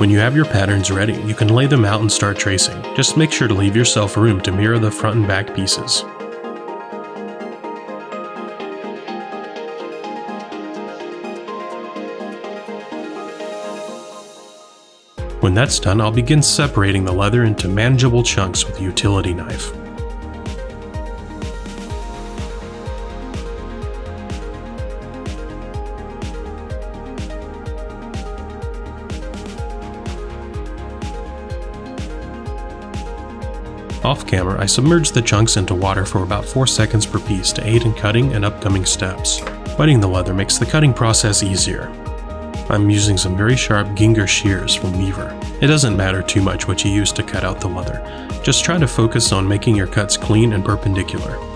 When you have your patterns ready, you can lay them out and start tracing. Just make sure to leave yourself room to mirror the front and back pieces. When that's done, I'll begin separating the leather into manageable chunks with a utility knife. Off camera, I submerge the chunks into water for about 4 seconds per piece to aid in cutting and upcoming steps. Wetting the leather makes the cutting process easier. I'm using some very sharp Ginger shears from Weaver. It doesn't matter too much what you use to cut out the leather. Just try to focus on making your cuts clean and perpendicular.